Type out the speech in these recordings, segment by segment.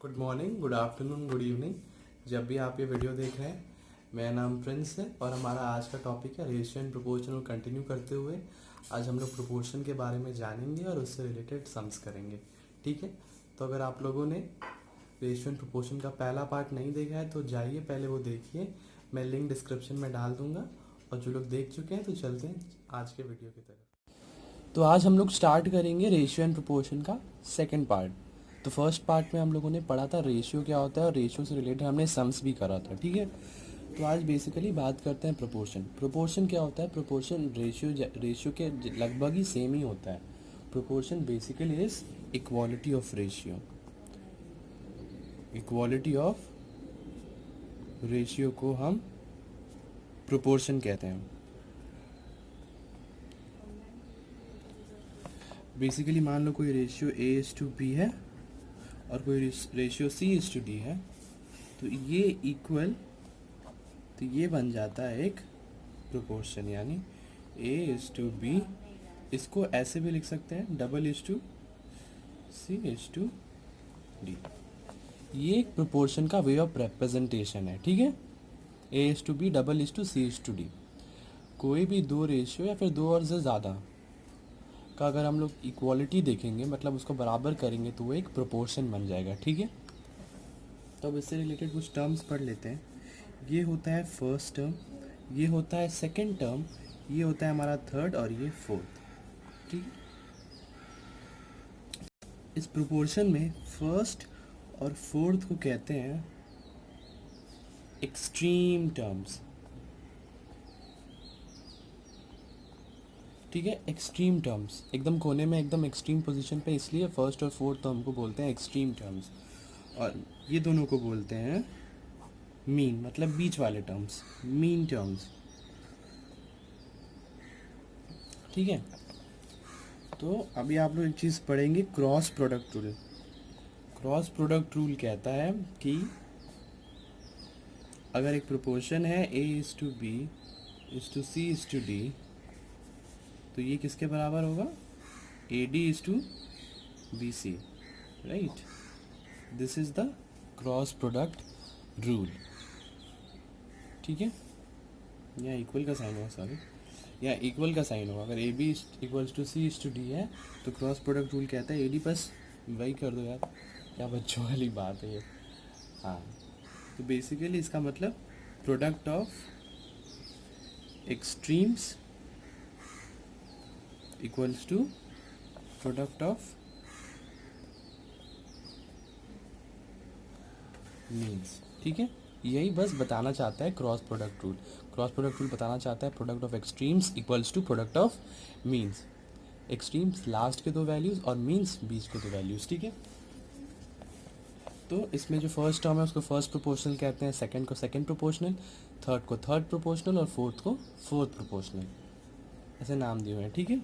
Good morning, good afternoon, good evening. जब भी आप ये वीडियो देख रहे हैं, मेरा नाम प्रिंस है और हमारा आज का टॉपिक है रेशियो एंड प्रोपोर्शन। और कंटिन्यू करते हुए आज हम लोग प्रोपोर्शन के बारे में जानेंगे और उससे रिलेटेड सम्स करेंगे। ठीक है, तो अगर आप लोगों ने रेशियो एंड प्रोपोर्शन का पहला पार्ट नहीं देखा है तो जाइए पहले वो देखिए। मैं लिंक डिस्क्रिप्शन में डाल दूंगा। और जो लोग देख चुके हैं तो चलते हैं आज के वीडियो की तरफ। तो आज हम लोग स्टार्ट करेंगे रेशियो एंड प्रोपोर्शन का सेकंड पार्ट। तो फर्स्ट पार्ट में हम लोगों ने पढ़ा था रेशियो क्या होता है और रेशियो से रिलेटेड हमने सम्स भी करा था। ठीक है, तो आज बेसिकली बात करते हैं प्रोपोर्शन। प्रोपोर्शन क्या होता है? प्रोपोर्शन रेशियो के लगभग ही सेम ही होता है। Proportion basically is equality of ratio. Equality of ratio को हम प्रोपोर्शन कहते हैं। बेसिकली मान लो कोई ratio a is to b है और कोई ratio c is to d है, तो ये इक्वल, तो ये बन जाता है एक प्रोपोर्शन, यानी ए इज टू बी। इसको ऐसे भी लिख सकते हैं, double is to C is to d. ये एक प्रोपोर्शन का वे ऑफ रिप्रेजेंटेशन है। ठीक है, A is to B, double is to C is to D. कोई भी दो रेशियो या फिर दो और से ज़्यादा का अगर हम लोग इक्वालिटी देखेंगे, मतलब उसको बराबर करेंगे, तो वो एक प्रोपोर्शन बन जाएगा। ठीक है, तो अब इससे रिलेटेड कुछ टर्म्स पढ़ लेते हैं। ये होता है फर्स्ट टर्म, ये होता है सेकंड टर्म, ये होता है हमारा थर्ड और ये फोर्थ। ठीक, इस प्रोपोर्शन में फर्स्ट और फोर्थ को कहते हैं एक्सट्रीम टर्म्स। ठीक है, एक्सट्रीम टर्म्स एकदम कोने में, एकदम एक्सट्रीम पोजीशन पे, इसलिए फर्स्ट और फोर्थ टर्म को बोलते हैं एक्सट्रीम टर्म्स। और ये दोनों को बोलते हैं मीन, मतलब बीच वाले टर्म्स, मीन टर्म्स। ठीक है, तो अभी आप लोग एक चीज़ पढ़ेंगे, cross product rule. Cross product rule कहता है कि अगर एक प्रोपोर्शन है A is to B is to C is to D, तो ये किसके बराबर होगा? A D is to B C, right. This is the cross product rule. ठीक है, यहाँ इक्वल का साइन होगा, सॉरी, यहाँ इक्वल का साइन होगा। अगर A B equals to C is to d है तो क्रॉस प्रोडक्ट रूल कहता है ए डी, बस वही कर दो यार, क्या बच्चों वाली बात है ये। हाँ, तो बेसिकली इसका मतलब product of extremes equals to product of means. ठीक है, यही बस बताना चाहता है cross product rule. Cross product rule बताना चाहता है product of extremes equals to product of means. Extremes last के दो वैल्यूज और मीन्स बीच के दो वैल्यूज। ठीक है, तो इसमें जो फर्स्ट टर्म है उसको फर्स्ट प्रोपोर्शनल कहते हैं, सेकंड को सेकंड प्रोपोर्शनल, थर्ड को थर्ड प्रोपोर्शनल और फोर्थ को फोर्थ प्रोपोर्शनल, ऐसे नाम दिए हुए हैं। ठीक है,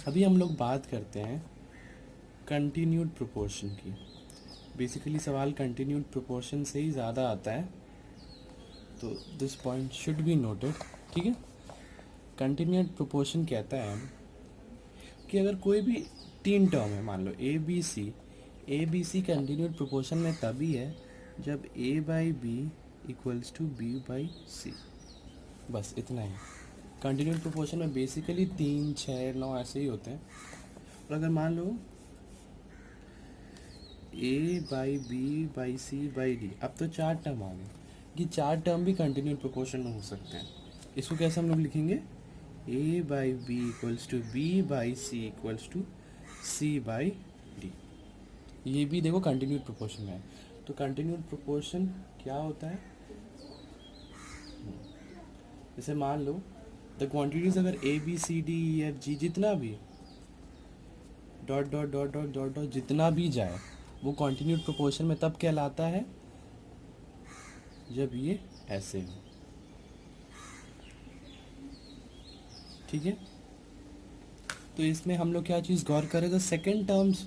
अभी हम लोग बात करते हैं कंटिन्यूड प्रोपोर्शन की। बेसिकली सवाल कंटिन्यूड प्रोपोर्शन से ही ज़्यादा आता है, तो this point should be noted. ठीक है, कंटिन्यूड प्रोपोर्शन कहता है कि अगर कोई भी तीन टर्म है, मान लो A B C continued proportion में तभी है जब A by B equals to B by सी। बस इतना ही। कंटिन्यूड प्रोपोर्शन में बेसिकली 3, 6, 9 ऐसे ही होते हैं। और अगर मान लो A by B by C by D, अब तो चार टर्म आ गए, ये चार टर्म भी कंटिन्यूड प्रोपोर्शन में हो सकते हैं। इसको कैसे हम लोग लिखेंगे? A by B equals to B by C equals to C by D. ये भी देखो कंटिन्यूड प्रोपोर्शन में है। तो कंटिन्यूड प्रोपोर्शन क्या होता है? जैसे मान लो द क्वांटिटीज अगर A B C d e f g जितना भी dot dot dot dot dot dot जितना भी जाए वो कंटिन्यूड प्रोपोर्शन में तब कहलाता है जब ये ऐसे हो। ठीक है, तो इसमें हम लोग क्या चीज़ गौर करें, तो सेकंड टर्म्स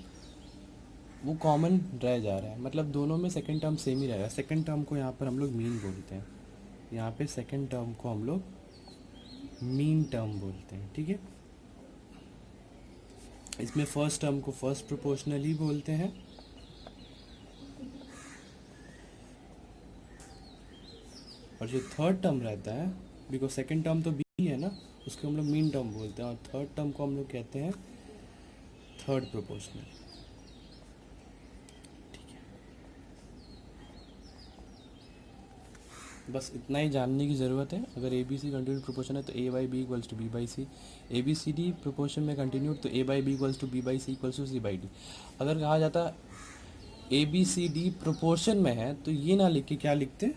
वो कॉमन रह जा रहा है, मतलब दोनों में सेकंड टर्म सेम ही रह रहा है। सेकंड टर्म को यहाँ पर हम लोग मीन बोलते हैं, यहाँ पे सेकंड टर्म को हम लोग मीन टर्म बोलते हैं। ठीक है, इसमें फर्स्ट टर्म को फर्स्ट प्रोपोर्शनल ही बोलते हैं और जो थर्ड टर्म रहता है, बिकॉज सेकेंड टर्म तो बी है ना, उसको हम लोग मीन टर्म बोलते हैं, और थर्ड टर्म को हम लोग कहते हैं थर्ड प्रोपोर्शनल। ठीक है, बस इतना ही जानने की ज़रूरत है। अगर A B C continued proportion है तो ए by B equals to B by C, A B C D proportion में कंटिन्यूड तो ए by B equals to B by C equals to C by D. अगर कहा जाता A B C D proportion में है तो ये ना लिख के क्या लिखते,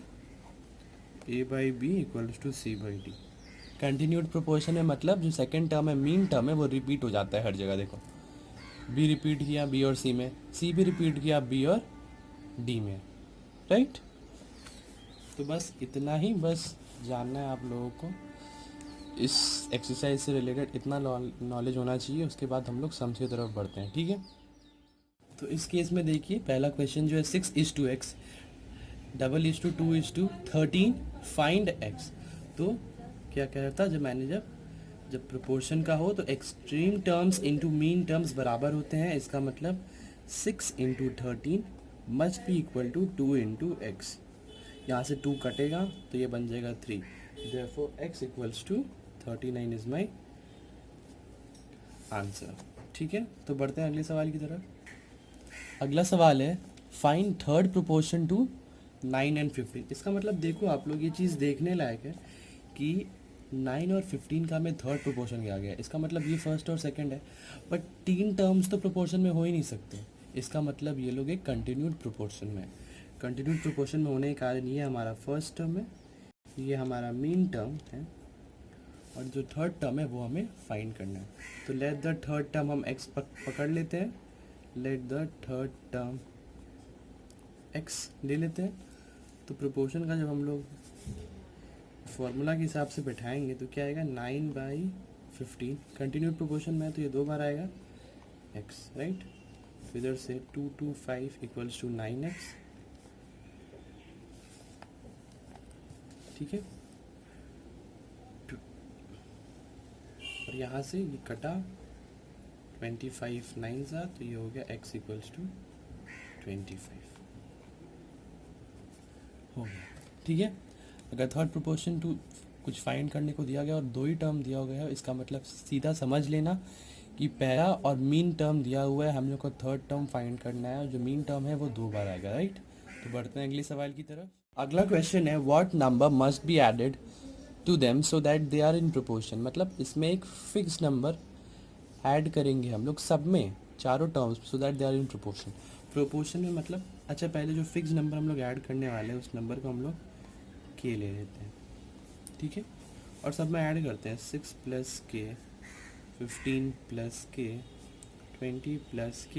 A by B equals to C by D. Continued proportion में मतलब जो सेकंड टर्म है, मीन टर्म है, वो रिपीट हो जाता है हर जगह। देखो बी रिपीट किया बी और सी में, सी भी रिपीट किया बी और डी में, राइट। तो बस इतना ही बस जानना है आप लोगों को, इस एक्सरसाइज से रिलेटेड इतना नॉलेज होना चाहिए। उसके बाद हम लोग सम्स की तरफ बढ़ते हैं, ठीक है। तो इस केस में देखिए पहला क्वेश्चन जो है 6:x, double is to 2:13, find x। तो क्या कह रहा था, जब प्रोपोर्शन का हो तो extreme terms into mean terms बराबर होते हैं। इसका मतलब 6 × 13 must be equal to 2 × x। यहाँ से 2 कटेगा तो ये बन जाएगा 3। Therefore x equals to 39 is my answer. ठीक है, तो बढ़ते हैं अगले सवाल की तरफ। अगला सवाल है find third proportion to 9 and 15। इसका मतलब देखो आप लोग, ये चीज़ देखने लायक है कि 9 और 15 का हमें थर्ड प्रोपोर्शन आ गया। इसका मतलब ये फर्स्ट और सेकंड है, बट 3 टर्म्स तो प्रोपोर्शन में हो ही नहीं सकते। इसका मतलब ये लोग एक कंटिन्यूड प्रोपोर्शन में है। कंटिन्यूड प्रोपोर्शन में होने के कारण ये हमारा फर्स्ट टर्म है, ये हमारा मीन टर्म है, और जो थर्ड टर्म है वो हमें फाइंड करना है। तो लेट द थर्ड टर्म हम x पकड़ लेते हैं, let the third term x ले लेते हैं। तो प्रोपोर्शन का जब हम लोग फॉर्मूला के हिसाब से बैठाएंगे तो क्या आएगा, 9/15। कंटिन्यूड प्रोपोर्शन में है तो ये 2 बार आएगा x, राइट। तो इधर से 2 to 5 इक्वल्स टू 9x। ठीक है, और यहाँ से ये कटा 25 9 तो ये हो गया x इक्वल्स टू 25 हो गया। ठीक है, अगर थर्ड प्रोपोर्शन टू कुछ फाइंड करने को दिया गया और 2 ही टर्म दिया गया है, इसका मतलब सीधा समझ लेना कि पहला और मीन टर्म दिया हुआ है, हम लोग को थर्ड टर्म फाइंड करना है, और जो मीन टर्म है वो 2 बार आएगा, राइट। तो बढ़ते हैं अगले सवाल की तरफ। अगला क्वेश्चन है what number must be added to them so that they are in proportion. मतलब इसमें एक फिक्स नंबर ऐड करेंगे हम लोग सब में, चारों terms, so that they are in proportion. Proportion में मतलब, अच्छा पहले जो फिक्स नंबर हम लोग ऐड करने वाले हैं उस नंबर को हम लोग k ले लेते हैं, ठीक है, और सब में ऐड करते हैं 6 + k, 15 + k, 20 + k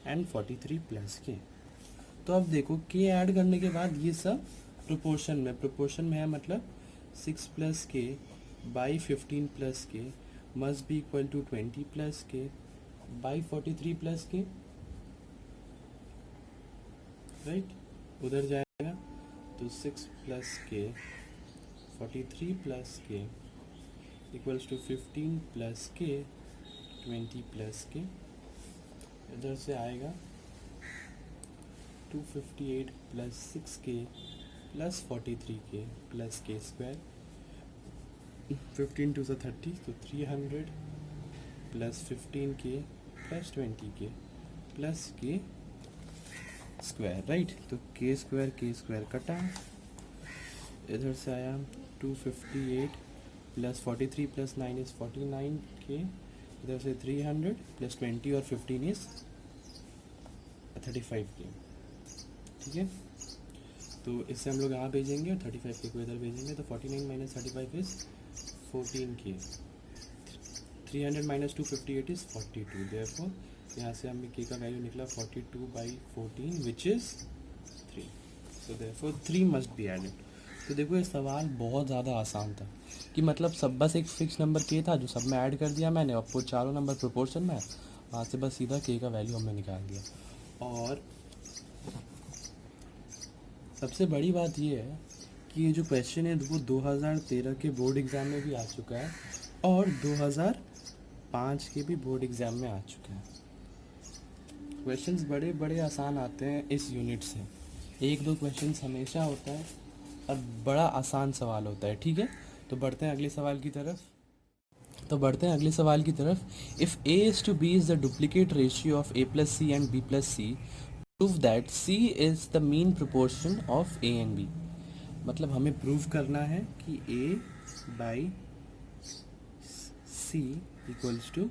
and 43 + k। तो अब देखो k ऐड करने के बाद ये सब प्रोपोर्शन में है, मतलब 6 + k by 15 + k must be equal to 20 + k by 43 + k, right. उधर जाएगा तो 6 + k 43 + k equals to 15 + k 20 + k। इधर से आएगा 258 + 6k + 43k + k स्क्वायर, 15 2 30, तो 300 + 15k + 20k + k square, right. तो k स्क्वायर कटा, इधर से आया 258 + 43 + 9 इज 49k, इधर से 300 + 20 और 15 इज 35k। ठीक है, तो इससे हम लोग यहाँ भेजेंगे और 35k को इधर भेजेंगे, तो 49 - 35 इज 14k, 300 - 258 इज 42। देयरफॉर यहाँ से हमें k का वैल्यू निकला 42/14 which is 3। So therefore 3 must be added. तो देखो ये सवाल बहुत ज़्यादा आसान था, कि मतलब सब बस एक फिक्स नंबर k था जो सब में ऐड कर दिया मैंने, और वो चारों नंबर प्रोपोर्शन में है, वहाँ से बस सीधा k का वैल्यू हमने निकाल दिया। और सबसे बड़ी बात ये है कि ये जो क्वेश्चन है वो 2013 के बोर्ड एग्ज़ाम में भी आ चुका है, और 2005 के भी बोर्ड एग्ज़ाम में आ चुका है। क्वेश्चंस बड़े बड़े आसान आते हैं इस यूनिट से, 1-2 क्वेश्चंस हमेशा होता है और बड़ा आसान सवाल होता है, ठीक है। तो बढ़ते हैं अगले सवाल की तरफ। If a is to b is the duplicate ratio of a plus c and b plus c, prove that c is the mean proportion of a and b। मतलब हमें प्रूव करना है कि a by C equals to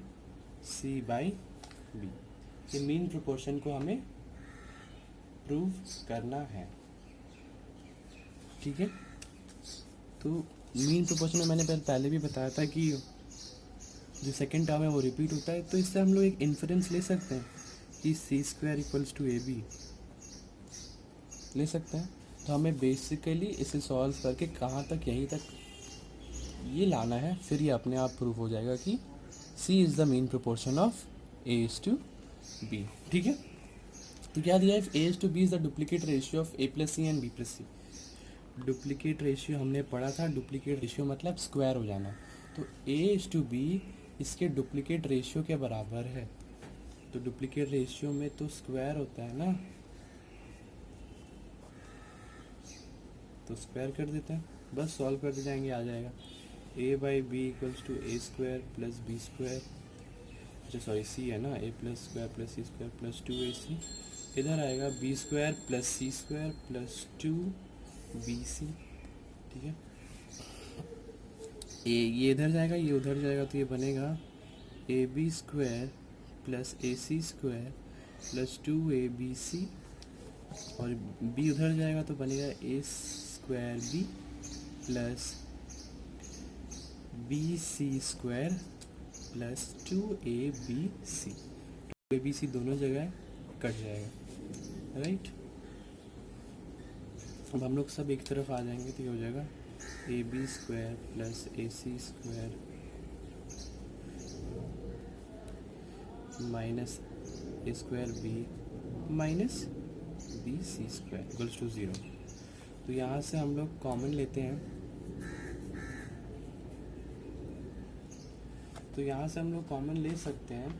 C by b, ये mean proportion को हमें prove करना है, ठीक है। तो मीन प्रोपोर्शन में मैंने पहले भी बताया था कि जो सेकेंड टर्म है वो रिपीट होता है, तो इससे हम लोग एक इन्फरेंस ले सकते हैं कि C square equals to A B ले सकते हैं। तो हमें बेसिकली इसे सॉल्व करके कहाँ तक, यहीं तक ये लाना है, फिर ये अपने आप प्रूव हो जाएगा कि C is the mean proportion of A is to B, ठीक है। तो क्या दिया है, A is to B is the duplicate ratio of A plus c and B plus c. Duplicate ratio हमने पढ़ा था, डुप्लीकेट रेशियो मतलब स्क्वायर हो जाना। तो A इज़ टू B इसके डुप्लीकेट रेशियो के बराबर है। तो डुप्लीकेट रेशियो में तो स्क्वायर होता है ना, तो स्क्वायर कर देते हैं, बस सॉल्व करते जाएंगे, आ जाएगा a by B equals to A square plus B square, अच्छा सॉरी सी है ना, A plus square plus C square plus two A C, इधर आएगा बी स्क्वायर प्लस सी square plus two B C, ठीक है। ये इधर जाएगा, ये उधर जाएगा, तो ये बनेगा A B square plus A C square plus two A B C, और बी उधर जाएगा तो बनेगा A square B plus B C square plus two A B C. Two A B C दोनों जगह कट जाएगा, राइट। अब हम लोग सब एक तरफ आ जाएंगे तो ये हो जाएगा a B square plus A C square minus a square b minus b C square equals to zero. तो यहाँ से हम लोग कॉमन लेते हैं, तो यहाँ से हम लोग कॉमन ले सकते हैं,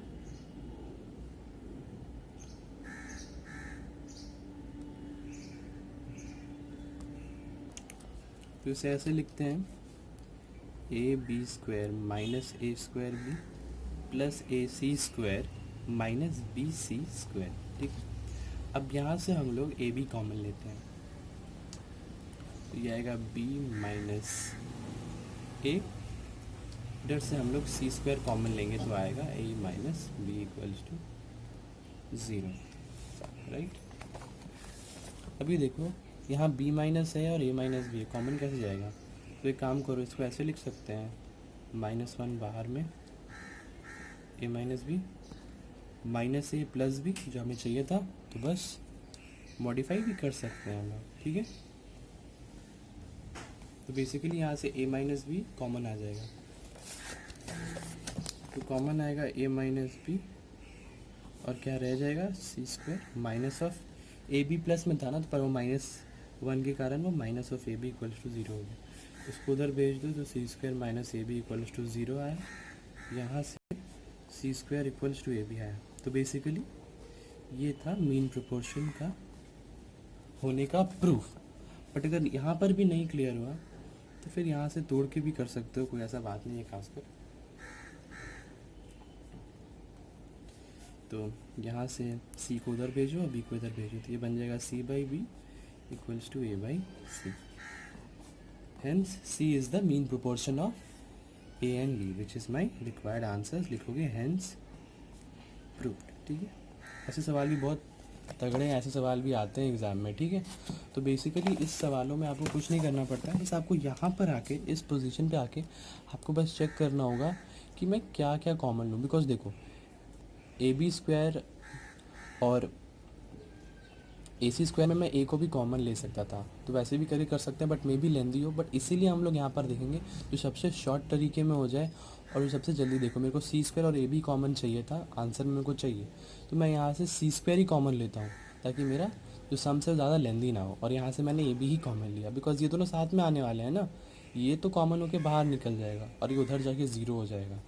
तो इसे ऐसे लिखते हैं a B square minus a square B plus A C square minus b C square, ठीक। अब यहाँ से हम लोग ए बी कॉमन लेते हैं, तो ये आएगा बी माइनस ए, इधर से हम लोग सी स्क्वायर कॉमन लेंगे तो आएगा A minus B equals to zero, right. अभी देखो यहाँ b माइनस है और a माइनस बी है, कॉमन कैसे जाएगा, तो एक काम करो, इसको ऐसे लिख सकते हैं माइनस वन बाहर में a minus b minus a plus b, जो हमें चाहिए था, तो बस मॉडिफाई भी कर सकते हैं हम लोग, ठीक है। तो बेसिकली यहाँ से a माइनस बी कॉमन आ जाएगा, तो कॉमन आएगा a माइनस बी और क्या रह जाएगा C square minus of A B plus में था ना, तो पर वो माइनस वन के कारण वो minus of A B equals to zero हो गया, उसको उधर भेज दो तो C square minus A B equals to zero आया, यहाँ से C square equals to A B आया। तो बेसिकली ये था मीन प्रोपोर्शन का होने का प्रूफ। बट अगर यहाँ पर भी नहीं क्लियर हुआ तो फिर यहाँ से तोड़ के भी कर सकते हो, कोई ऐसा बात नहीं है खासकर। तो यहाँ से सी को उधर भेजो और बी को इधर भेजो, तो ये बन जाएगा C by B equals to A by C. Hence C is the mean proportion of A and B which is my required answers, लिखोगे हेंस प्रूव्ड, ठीक है। ऐसे सवाल भी बहुत तगड़े हैं, ऐसे सवाल भी आते हैं एग्ज़ाम में, ठीक है। तो बेसिकली इस सवालों में आपको कुछ नहीं करना पड़ता है, बस आपको यहाँ पर आके इस पोजीशन पे आके आपको बस चेक करना होगा कि मैं क्या क्या कॉमन लूँ। बिकॉज देखो ए बी स्क्वायर और ए सी स्क्वायर में मैं ए को भी कॉमन ले सकता था, तो वैसे भी कर सकते हैं, बट मे भी लेंदी हो, बट इसीलिए हम लोग यहाँ पर देखेंगे जो सबसे शॉर्ट तरीके में हो जाए और जो सबसे जल्दी। देखो मेरे को सी स्क्वायर और ए बी कॉमन चाहिए था, आंसर में मेरे को चाहिए, तो मैं यहाँ से सी स्क्वायर ही कॉमन लेता हूँ ताकि मेरा जो सम से ज़्यादा लेंदी ना हो। और यहाँ से मैंने ए बी ही कॉमन लिया बिकॉज ये दोनों साथ में आने वाले हैं ना, ये तो कॉमन होके बाहर निकल जाएगा और ये उधर जाके ज़ीरो हो जाएगा।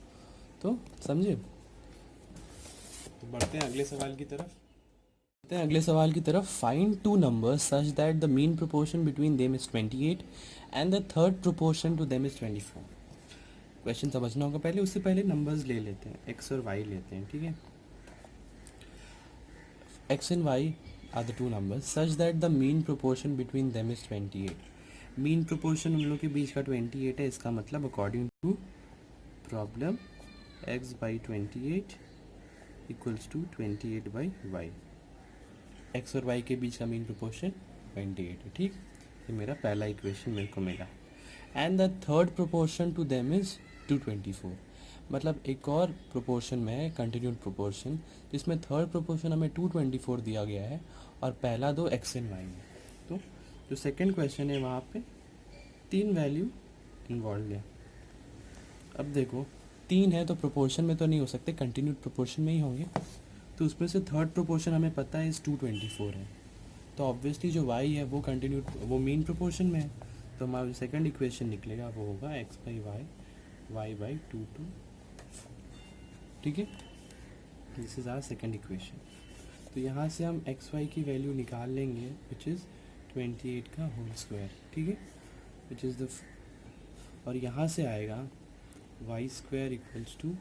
तो समझे। तो बढ़ते हैं अगले सवाल की तरफ। हैं अगले सवाल की तरफ. Find two numbers such that the mean proportion between them is 28 and the third proportion to them is 24. Question समझना होगा पहले, उससे पहले नंबर्स ले लेते हैं, एक्स और वाई लेते हैं. ठीक है, x and y are the two numbers such that the mean proportion between them is 28. Mean proportion उन लोग के बीच का 28 है. इसका मतलब according to problem x by 28 equals to 28 by y. X और वाई के बीच का मीन प्रोपोर्शन 28 है. ठीक, ये मेरा पहला इक्वेशन मेरे को मिला. And the third proportion to them is 224. मतलब एक और प्रोपोर्शन में है, कंटिन्यूड प्रोपोर्शन, जिसमें थर्ड प्रोपोर्शन हमें 224 दिया गया है और पहला दो एक्स एंड वाई में. तो जो सेकंड क्वेश्चन है वहाँ पे 3 वैल्यू इन्वॉल्व है. अब देखो 3 है तो प्रोपोर्शन में तो नहीं हो सकते, कंटिन्यूड प्रोपोर्शन में ही होंगे. तो उसमें से थर्ड प्रोपोर्शन हमें पता है इस 224 है. तो ऑब्वियसली जो y है वो कंटिन्यूड, वो मीन प्रोपोर्शन में है. तो हमारा सेकंड इक्वेशन निकलेगा वो होगा x by y, y by 2. ठीक है, this is our second equation. तो यहाँ से हम एक्स वाई की वैल्यू निकाल लेंगे विच इज़ 28 का होल स्क्वायर. ठीक है, विच इज़ द, और यहाँ से आएगा Y square equals to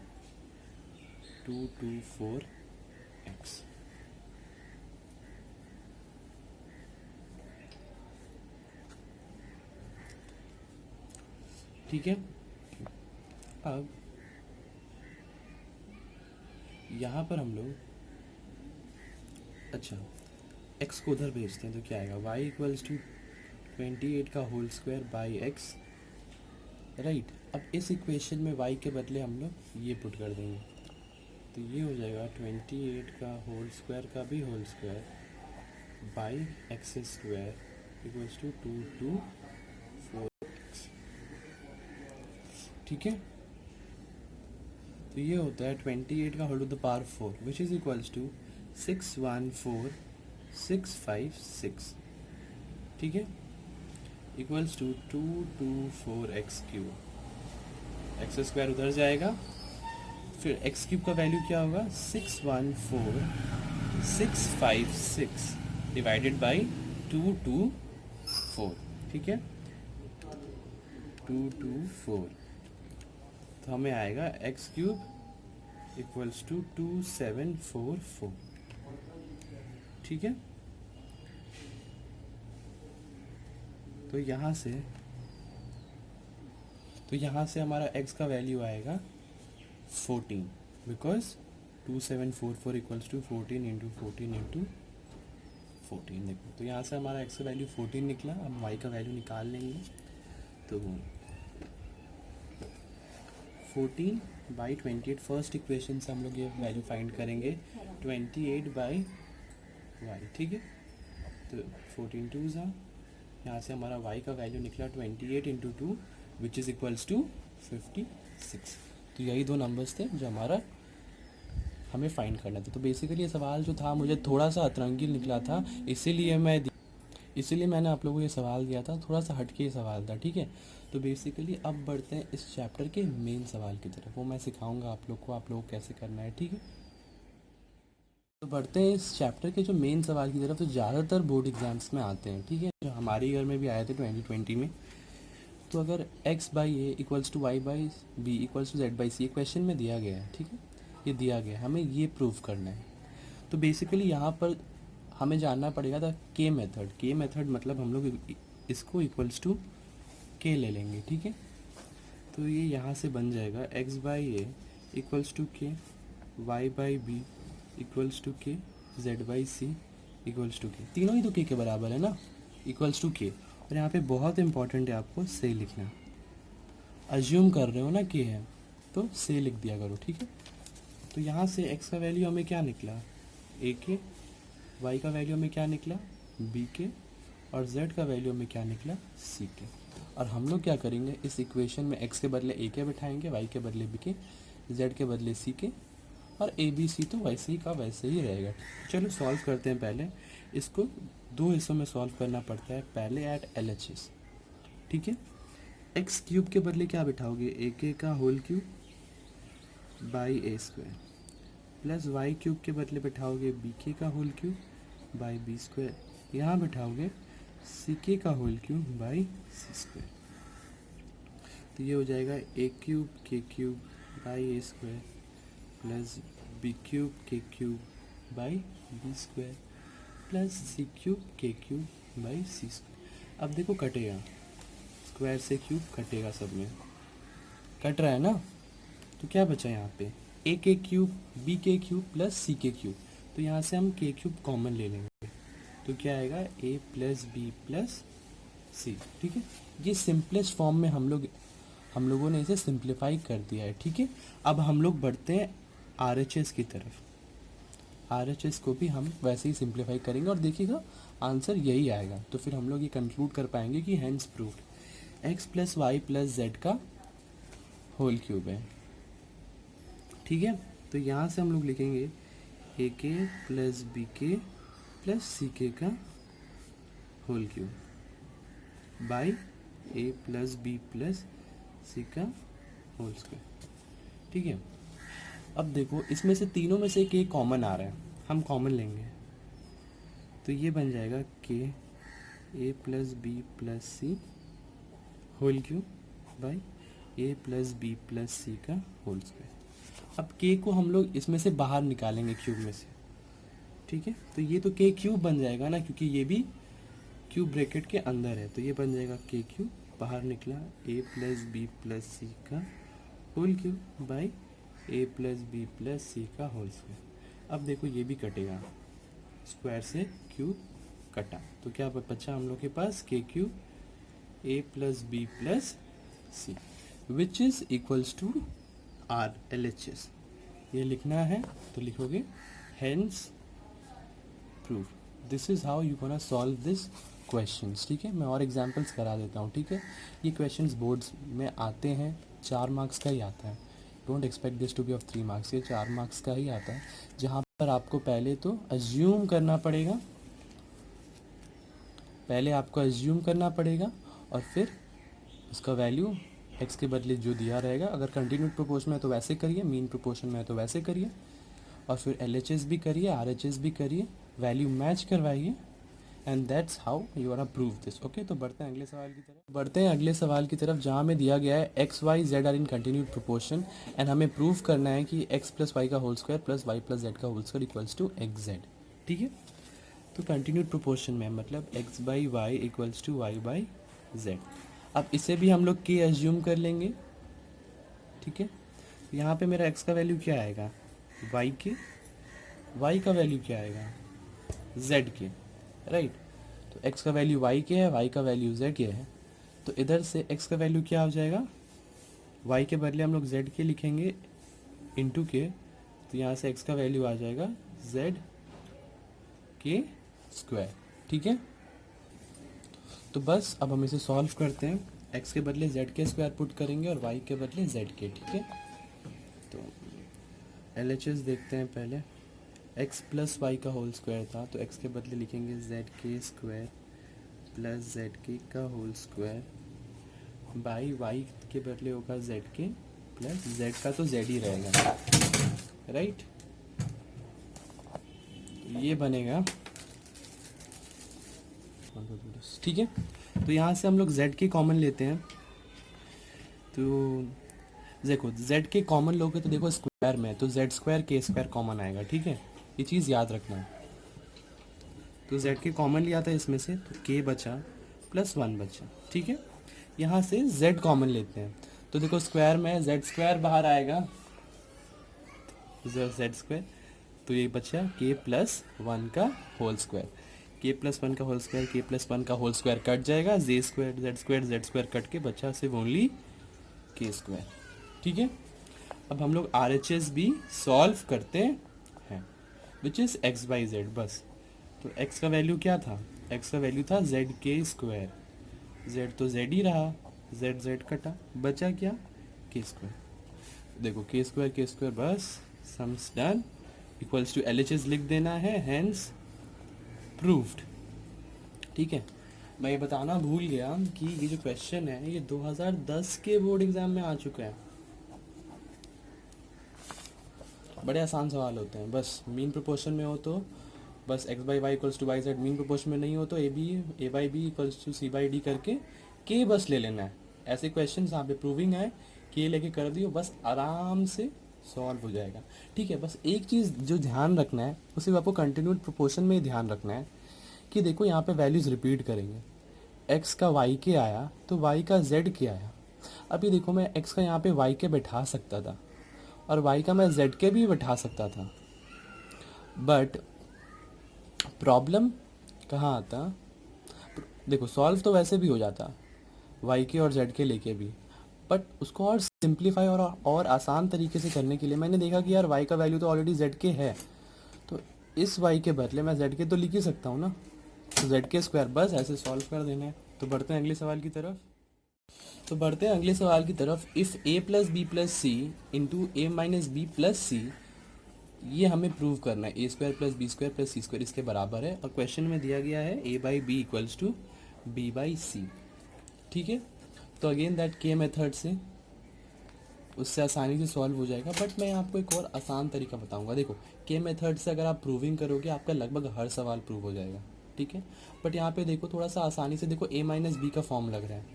224x. ठीक है, अब यहाँ पर हम लोग, अच्छा x को उधर भेजते हैं तो क्या आएगा, y इक्वल्स टू 28 का whole square by x. Right, अब इस इक्वेशन में y के बदले हम लोग ये पुट कर देंगे. तो ये हो जाएगा 28 का होल स्क्वायर का भी whole square by x square equals to 224x. ठीक है, तो ये होता है 28 का whole to the power 4 which is equals to 614656. ठीक है, equals to 224x cube. X square उधर जाएगा, फिर एक्स क्यूब का वैल्यू क्या होगा 614656 डिवाइडेड बाई 224. ठीक है, 224. तो हमें आएगा एक्स क्यूब इक्वल्स टू 2744. ठीक है, तो यहाँ से हमारा x का वैल्यू आएगा 14 because 2744 equals to 14 into 14 into 14. देखो तो यहाँ से हमारा x का वैल्यू 14 निकला. अब y का वैल्यू निकाल लेंगे तो 14 बाई 28 फर्स्ट इक्वेशन से हम लोग ये वैल्यू फाइंड करेंगे 28 बाई वाई. ठीक है, तो 14 टू ज़ा, यहाँ से हमारा y का वैल्यू निकला 28 into 2 which is equals to 56. तो यही दो नंबर्स थे जो हमारा हमें फाइंड करना था. तो बेसिकली ये सवाल जो था मुझे थोड़ा सा अतरंगी निकला था, इसीलिए मैंने आप लोगों को ये सवाल दिया था. थोड़ा सा हटके सवाल था. ठीक है, तो बेसिकली अब बढ़ते हैं इस चैप्टर के मेन सवाल की तरफ. वो मैं सिखाऊंगा आप लोग को कैसे करना है. ठीक है, तो बढ़ते हैं इस चैप्टर के जो मेन सवाल की तरफ. तो ज़्यादातर बोर्ड एग्जाम्स में आते हैं. ठीक है, जो हमारे ईयर में भी आए थे 2020 में. तो अगर x by A equals to y by B equals to z by c question में दिया गया है. ठीक है, ये दिया गया है, हमें ये प्रूव करना है. तो बेसिकली यहाँ पर हमें जानना पड़ेगा था के मेथड मतलब हम लोग इसको इक्वल्स टू के ले लेंगे. ठीक है, तो ये यहाँ से बन जाएगा x by A equals to K, Y by B equals to K, Z by C equals to K. तीनों ही तो के बराबर है ना, इक्वल्स टू के. और यहाँ पे बहुत इंपॉर्टेंट है आपको से लिखना. अज्यूम कर रहे हो ना के है तो से लिख दिया करो. ठीक है, तो यहाँ से x का वैल्यू हमें क्या निकला a के, y का वैल्यू हमें क्या निकला b के, और z का वैल्यू हमें क्या निकला c के. और हम लोग क्या करेंगे, इस इक्वेशन में x के बदले a के बैठाएंगे, y के बदले b के, z के बदले c के, और ए बी सी तो वैसे ही का वैसे ही रहेगा. चलो सॉल्व करते हैं. पहले इसको दो हिस्सों में सॉल्व करना पड़ता है. पहले एट LHS. ठीक है, एक्स क्यूब के बदले क्या बिठाओगे, ए के का whole cube by A square, plus Y cube के बदले बिठाओगे बी के का whole cube by B square, यहाँ बिठाओगे सी के का whole cube by C square, तो ये हो जाएगा ए क्यूब के cube by A square plus B cube के cube by B square plus C cube के क्यूब बाई सी स्क्वायर। अब देखो कटेगा, स्क्वायर से क्यूब कटेगा, सब में कट रहा है ना, तो क्या बचा यहाँ पे ए के क्यूब बी के क्यूब प्लस सी के क्यूब, तो यहाँ से हम के क्यूब कॉमन ले लेंगे, तो क्या आएगा ए प्लस बी प्लस सी। ठीक है, ये सिंपलेस्ट फॉर्म में हम लोगों ने इसे सिंप्लीफाई कर दिया है। ठीक है, अब हम लोग बढ़ते हैं RHS की तरफ। RHS को भी हम वैसे ही सिंप्लीफाई करेंगे और देखिएगा आंसर यही आएगा, तो फिर हम लोग ये कंक्लूड कर पाएंगे कि hence proved x plus y plus z का होल क्यूब है। ठीक है, तो यहाँ से हम लोग लिखेंगे ए के प्लस बी के प्लस सी के का whole cube by a plus b plus c का होल स्क्वायर। ठीक है, अब देखो इसमें से तीनों में से एक कॉमन आ रहा है, हम कॉमन लेंगे, तो ये बन जाएगा के a plus b plus c whole cube by a plus b plus c का होल स्क्वायर। अब के को हम लोग इसमें से बाहर निकालेंगे क्यूब में से। ठीक है, तो ये तो के क्यूब बन जाएगा ना, क्योंकि ये भी क्यूब ब्रैकेट के अंदर है, तो ये बन जाएगा के क्यूब, बाहर निकला a plus b plus c का whole cube by a plus b plus c का होल स्क्वायर। अब देखो ये भी कटेगा, स्क्वायर से क्यूब कटा, तो क्या बचा हम लोग के पास के cube a plus b plus c which is equals to our LHS। ये लिखना है तो लिखोगे hence prove. This is how you gonna solve this questions. ठीक है, मैं और एग्जांपल्स करा देता हूँ। ठीक है, ये क्वेश्चंस बोर्ड्स में आते हैं, 4 मार्क्स का ही आता है, don't expect this to be of 3 marks, ये 4 मार्क्स का ही आता है, जहाँ पर आपको पहले तो अज्यूम करना पड़ेगा, और फिर उसका वैल्यू x के बदले जो दिया रहेगा, अगर कंटिन्यूड प्रोपोर्शन में है तो वैसे करिए, मीन प्रोपोर्शन में है तो वैसे करिए, और फिर LHS भी करिए, RHS भी करिए, वैल्यू मैच करवाइए, and that's how you are prove this. Okay, तो बढ़ते हैं अगले सवाल की तरफ जहाँ में दिया गया है x y z are in continued proportion and हमें प्रूव करना है कि x प्लस वाई का whole square plus y plus z का whole square equals to x z. ठीक है, तो कंटिन्यूड प्रोपोर्शन में मतलब x by y equals to y by z. अब इसे भी हम लोग के एज्यूम कर लेंगे। ठीक है, यहाँ पे मेरा x का वैल्यू क्या आएगा, y का वैल्यू क्या आएगा, z के, राइट। तो x का वैल्यू y के है, y का वैल्यू z के है, तो इधर से x का वैल्यू क्या हो जाएगा, y के बदले हम लोग z के लिखेंगे इंटू के, तो यहाँ से x का वैल्यू आ जाएगा z के स्क्वायर। ठीक है, तो बस अब हम इसे सॉल्व करते हैं, x के बदले z के स्क्वायर पुट करेंगे और y के बदले z के। ठीक है, तो LHS देखते हैं पहले, x प्लस वाई का होल स्क्वायर था, तो x के बदले लिखेंगे z के स्क्वायर प्लस z के का होल स्क्वायर बाई y के बदले होगा z के प्लस z का तो z ही रहेगा, राइट। ये बनेगा, ठीक है। तो यहाँ से हम लोग z के कॉमन लेते हैं, तो देखो z के कॉमन लोगे तो देखो स्क्वायर में, तो z स्क्वायर के स्क्वायर कॉमन आएगा। ठीक है, ये चीज़ याद रखना है। तो z के कॉमन लिया था इसमें से, तो k बचा प्लस 1 बचा। ठीक है, यहाँ से z कॉमन लेते हैं, तो देखो स्क्वायर में z स्क्वायर बाहर आएगा, z स्क्वायर, तो ये बचा k प्लस 1 का होल स्क्वायर, k प्लस 1 का होल स्क्वायर, k प्लस 1 का होल स्क्वायर कट जाएगा, z स्क्वायर कट के बचा सिर्फ ओनली k स्क्वायर। ठीक है, अब हम लोग RHS भी सॉल्व करते हैं, which is x by Z बस। तो x का वैल्यू क्या था, x का वैल्यू था z के स्क्वायर, z तो z ही रहा, z कटा, बचा क्या k स्क्वायर। देखो k स्क्वायर बस, sums done, equals to LHS लिख देना है, हैंस प्रूव्ड। ठीक है, मैं ये बताना भूल गया कि ये जो क्वेश्चन है ये 2010 के बोर्ड एग्जाम में आ चुका है। बड़े आसान सवाल होते हैं, बस मीन प्रोपोर्शन में हो तो बस x by y equals to y z mean proportion में नहीं हो तो ए by B equals to C by d करके के बस ले लेना है। ऐसे क्वेश्चन यहाँ पे प्रूविंग है, के लेके कर दियो, बस आराम से सॉल्व हो जाएगा। ठीक है, बस एक चीज़ जो ध्यान रखना है उसे आपको कंटिन्यूड प्रोपोर्शन में ही ध्यान रखना है कि देखो यहाँ पे वैल्यूज़ रिपीट करेंगे। x का y के आया तो y का z के आया। अभी देखो मैं x का यहाँ पे y के बैठा सकता था और y का मैं z के भी बैठा सकता था, बट प्रॉब्लम कहाँ आता, देखो सॉल्व तो वैसे भी हो जाता y के और z के लेके भी, बट उसको और सिंप्लीफाई और आसान तरीके से करने के लिए मैंने देखा कि यार y का वैल्यू तो ऑलरेडी z के है, तो इस y के बदले मैं z के तो लिख ही सकता हूँ ना, तो z के स्क्वायर, बस ऐसे सॉल्व कर देना है। तो बढ़ते हैं अगले सवाल की तरफ। If a plus b plus c into a minus b plus c, ये हमें प्रूव करना है, ए square plus B square plus सी स्क्वायर इसके बराबर है, और क्वेश्चन में दिया गया है a by B equals to B by c. ठीक है, तो अगेन दैट के मेथड से उससे आसानी से सॉल्व हो जाएगा, बट मैं आपको एक और आसान तरीका बताऊंगा। देखो के मेथड से अगर आप प्रूविंग करोगे आपका लगभग हर सवाल प्रूव हो जाएगा। ठीक है, बट यहाँ पे देखो थोड़ा सा आसानी से, देखो a माइनस बी का फॉर्म लग रहा है,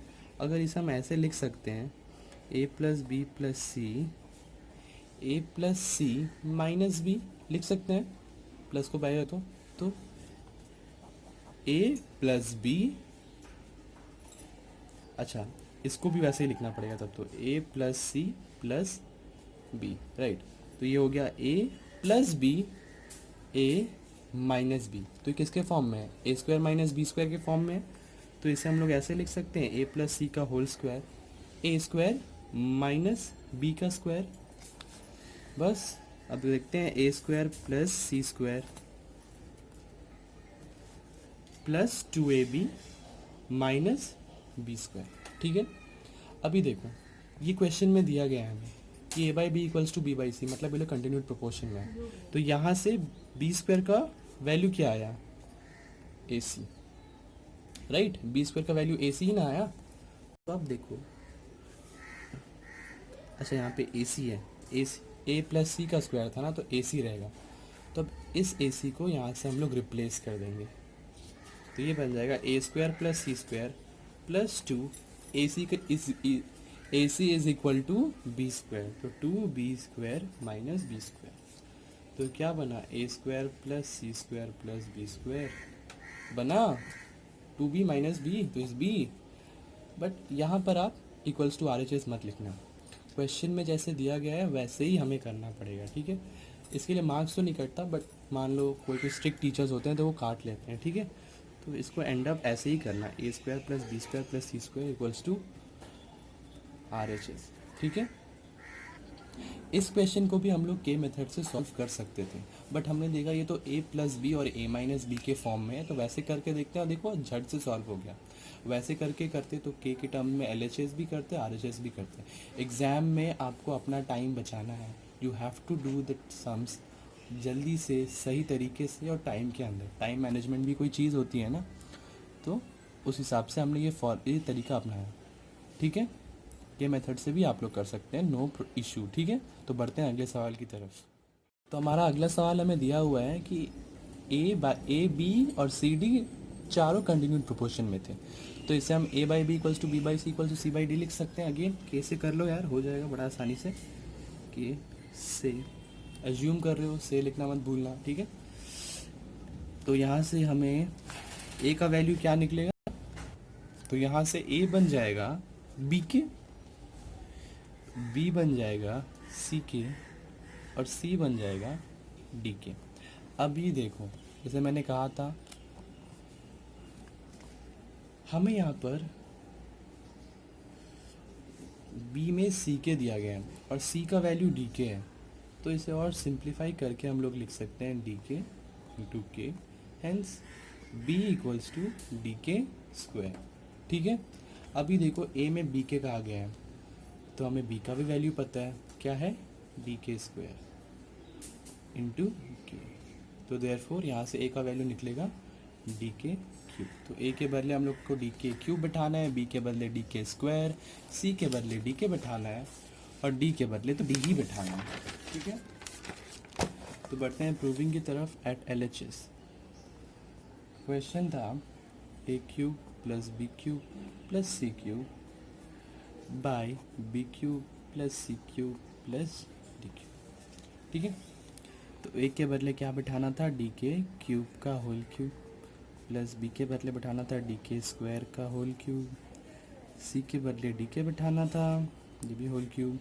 अगर इसे हम ऐसे लिख सकते हैं a plus b plus c minus b लिख सकते हैं, प्लस को बाहर तो a प्लस बी, अच्छा इसको भी वैसे ही लिखना पड़ेगा तब, तो a plus C plus B, right. तो ये हो गया a plus B a minus B, तो ये किसके फॉर्म में है, ए स्क्वायर माइनस बी स्क्वायर के फॉर्म में है। तो इसे हम लोग ऐसे लिख सकते हैं a प्लस सी का whole square, a square minus b का स्क्वायर। बस अब देखते हैं a square plus C square plus 2ab minus B square. ठीक है, अभी देखो ये क्वेश्चन में दिया गया है हमें कि a by B equals to B by c, मतलब ये कंटिन्यूड प्रोपोर्शन में है, तो यहाँ से बी स्क्वायर का वैल्यू क्या आया, ए सी, राइट, बी स्क्वायर का वैल्यू ए सी ही ना आया। तो अब देखो, अच्छा यहाँ पे ए सी है, ए प्लस सी का स्क्वायर था ना, तो ए सी रहेगा, तो अब इस ए सी को यहाँ से हम लोग रिप्लेस कर देंगे, तो ये बन जाएगा a square plus C square plus 2 a c का a c is equal to b square, तो 2b square minus B square, तो क्या बना, a square plus C square plus B square बना, 2b माइनस बी तो इस B. But यहाँ पर आप equals to R H S मत लिखना, क्वेश्चन में जैसे दिया गया है वैसे ही हमें करना पड़ेगा। ठीक है, इसके लिए मार्क्स तो नहीं कटता, बट मान लो कोई स्ट्रिक्ट टीचर्स होते हैं तो वो काट लेते हैं। ठीक है, तो इसको एंड अप ऐसे ही करना, a square plus B square plus C square equals to R H S. ठीक है, इस क्वेश्चन को भी हम लोग के मेथड से सॉल्व कर सकते थे, बट हमने देखा ये तो a प्लस बी और a माइनस बी के फॉर्म में है, तो वैसे करके देखते हैं, देखो झट से सॉल्व हो गया। वैसे करके करते तो k के टर्म में LHS भी करते, RHS भी करते। एग्ज़ाम में आपको अपना टाइम बचाना है, you have to do the sums जल्दी से, सही तरीके से, और टाइम के अंदर। टाइम मैनेजमेंट भी कोई चीज़ होती है ना, तो उस हिसाब से हमने ये तरीका अपनाया। ठीक है, ये मेथड से भी आप लोग कर सकते हैं, नो इशू। ठीक है, तो बढ़ते हैं अगले सवाल की तरफ। तो हमारा अगला सवाल हमें दिया हुआ है कि ए बी और सी डी चारों कंटिन्यूड प्रोपोर्शन में थे, तो इसे हम a by B equals to B by C equals to C by D लिख सकते हैं। अगेन के से कर लो यार, हो जाएगा बड़ा आसानी से, के से एज्यूम कर रहे हो, से लिखना मत भूलना। ठीक है, तो यहाँ से हमें a का वैल्यू क्या निकलेगा, तो यहाँ से a बन जाएगा b के, b बन जाएगा c के, और c बन जाएगा d के। अब ये देखो, जैसे मैंने कहा था हमें यहाँ पर b में c के दिया गया है और c का वैल्यू d के है, तो इसे और सिंप्लीफाई करके हम लोग लिख सकते हैं d K into K, hence b equals to D K square. ठीक है, अभी देखो a में b के कहा गया है, तो हमें b का भी वैल्यू पता है, क्या है, डी के स्क्वायर इंटू के, तो देयरफॉर यहाँ से a का वैल्यू निकलेगा डी के क्यूब। तो a के बदले हम लोग को डी के क्यूब बैठाना है, b के बदले डी के स्क्वायर, c के बदले डी के बैठाना है, और d के बदले तो d ही बैठाना है। ठीक है, तो बढ़ते हैं प्रूविंग की तरफ एट LHS। क्वेश्चन था a cube plus B cube plus C cube by b cube plus C cube plus d cube. ठीक है, तो ए के बदले क्या बिठाना था, डी के क्यूब का होल क्यूब, प्लस बी के बदले बिठाना था डी के स्क्वायर का होल क्यूब, सी के बदले डी के बिठाना था, ये भी होल क्यूब,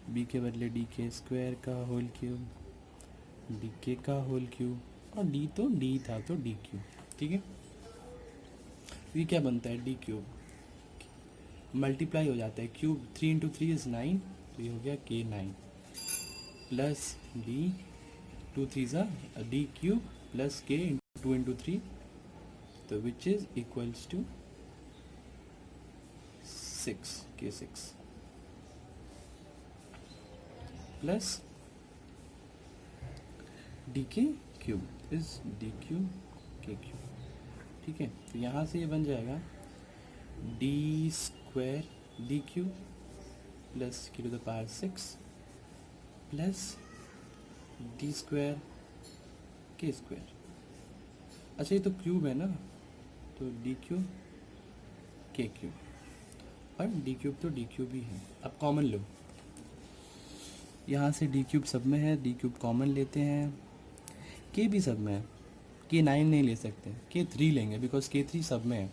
बी के बदले डी के स्क्वायर का होल क्यूब, डी के का होल क्यूब, और डी तो डी था तो डी क्यूब। ठीक है, ये क्या बनता है, डी क्यूब मल्टीप्लाई हो जाता है, क्यूब 3 इंटू 3 इज़ 9, तो ये हो गया के 9 प्लस डी 2 3 ज़ा डी क्यूब प्लस के 2 इंटू 3, तो विच इज़ इक्वल्स टू 6 के 6 प्लस डी के क्यूब इज डी क्यूब के क्यूब। ठीक है, तो यहाँ से ये बन जाएगा d square d cube plus की to the power 6 plus d square के स्क्वायर। अच्छा, ये तो क्यूब है ना, तो डी क्यूब के क्यूब, और डी क्यूब तो डी क्यूब ही है। अब कॉमन लो, यहाँ से डी क्यूब सब में है, डी क्यूब कॉमन लेते हैं, के भी सब में है, के 9 नहीं ले सकते, के 3 लेंगे बिकॉज के 3 सब में है,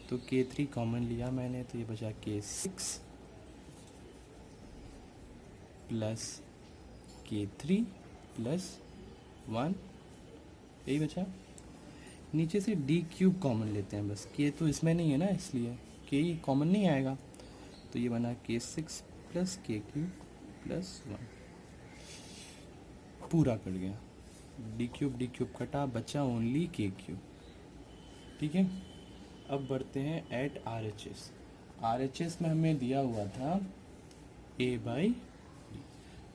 तो के 3 कॉमन लिया मैंने, तो ये बचा के 6 प्लस के 3 प्लस 1, यही बचा। नीचे से डी क्यूब कॉमन लेते हैं बस, के तो इसमें नहीं है ना, इसलिए के कॉमन नहीं आएगा, तो ये बना के 6 प्लस के क्यूब प्लस 1, पूरा कट गया, डी क्यूब कटा, बचा ओनली के क्यूब। ठीक है, अब बढ़ते हैं at R H S. R H S में हमें दिया हुआ था ए बाई डी,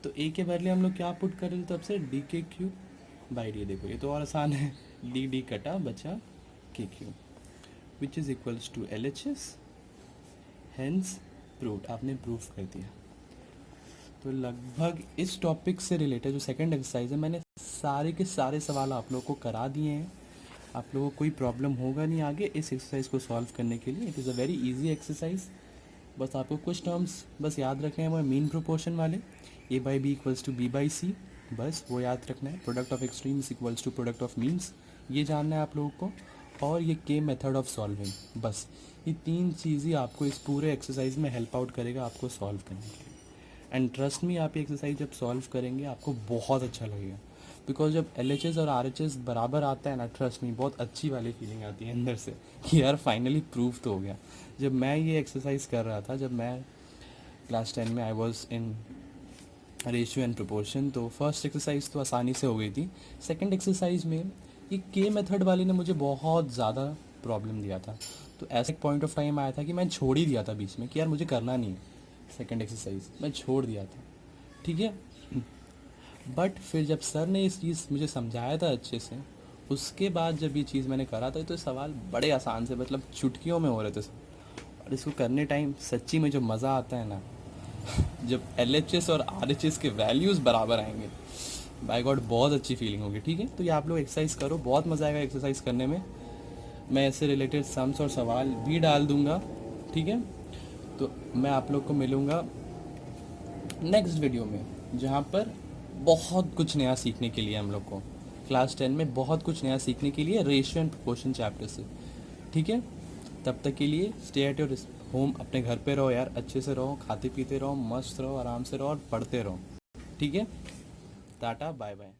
तो ए के बदले हम लोग क्या पुट कर रहे थे तब से, डी के क्यूब बाई डी। देखो ये तो और आसान है, डी डी कटा, बचा के cube which is equals to L H S, hence proved, आपने प्रूफ कर दिया। तो लगभग इस टॉपिक से रिलेटेड जो सेकंड एक्सरसाइज है, मैंने सारे के सारे सवाल आप लोगों को करा दिए हैं। आप लोगों को कोई प्रॉब्लम होगा नहीं आगे इस एक्सरसाइज को सॉल्व करने के लिए। It is a very easy exercise, बस आपको कुछ टर्म्स बस याद रखने हैं, वो मीन प्रोपोर्शन वाले, a by B equals to B by सी, बस वो याद रखना है। Product of extremes equals to product of means, ये जानना है आप लोगों को, और ये के मेथड ऑफ सॉल्विंग, बस ये 3 चीज़ें आपको इस पूरे एक्सरसाइज में हेल्प आउट करेगा आपको सॉल्व करने के लिए। एंड ट्रस्ट मी, आप ये एक्सरसाइज जब सॉल्व करेंगे आपको बहुत अच्छा लगेगा, बिकॉज जब LHS और RHS बराबर आता है ना, ट्रस्ट मी बहुत अच्छी वाली फीलिंग आती है अंदर से कि यार फाइनली प्रूफ तो हो गया। जब मैं ये एक्सरसाइज कर रहा था, जब मैं क्लास 10 में I was in ratio and proportion, तो फर्स्ट एक्सरसाइज तो आसानी से हो गई थी, सेकेंड एक्सरसाइज में ये के मेथड वाली ने मुझे बहुत ज़्यादा प्रॉब्लम दिया था। तो ऐसा एक पॉइंट ऑफ टाइम आया था कि मैं छोड़ ही दिया था बीच में कि यार मुझे करना नहीं है, सेकेंड एक्सरसाइज मैं छोड़ दिया था। ठीक है, बट फिर जब सर ने इस चीज़ मुझे समझाया था अच्छे से, उसके बाद जब ये चीज़ मैंने करा था, तो सवाल बड़े आसान से, मतलब चुटकियों में हो रहे थे सब। और इसको करने टाइम सच्ची में जो मज़ा आता है ना, जब LHS और RHS के वैल्यूज़ बराबर आएंगे, बाय गॉड बहुत अच्छी फीलिंग होगी। ठीक है, तो ये आप लोग एक्सरसाइज करो, बहुत मज़ा आएगा एक्सरसाइज करने में। मैं इससे रिलेटेड सम्स और सवाल भी डाल दूँगा। ठीक है, तो मैं आप लोग को मिलूँगा नेक्स्ट वीडियो में, जहाँ पर बहुत कुछ नया सीखने के लिए हम लोग को क्लास 10 में बहुत कुछ नया सीखने के लिए रेशियो एंड प्रोपोर्शन चैप्टर से। ठीक है, तब तक के लिए स्टे एट योर होम, अपने घर पे रहो यार, अच्छे से रहो, खाते पीते रहो, मस्त रहो, आराम से रहो और पढ़ते रहो। ठीक है, टाटा बाय बाय।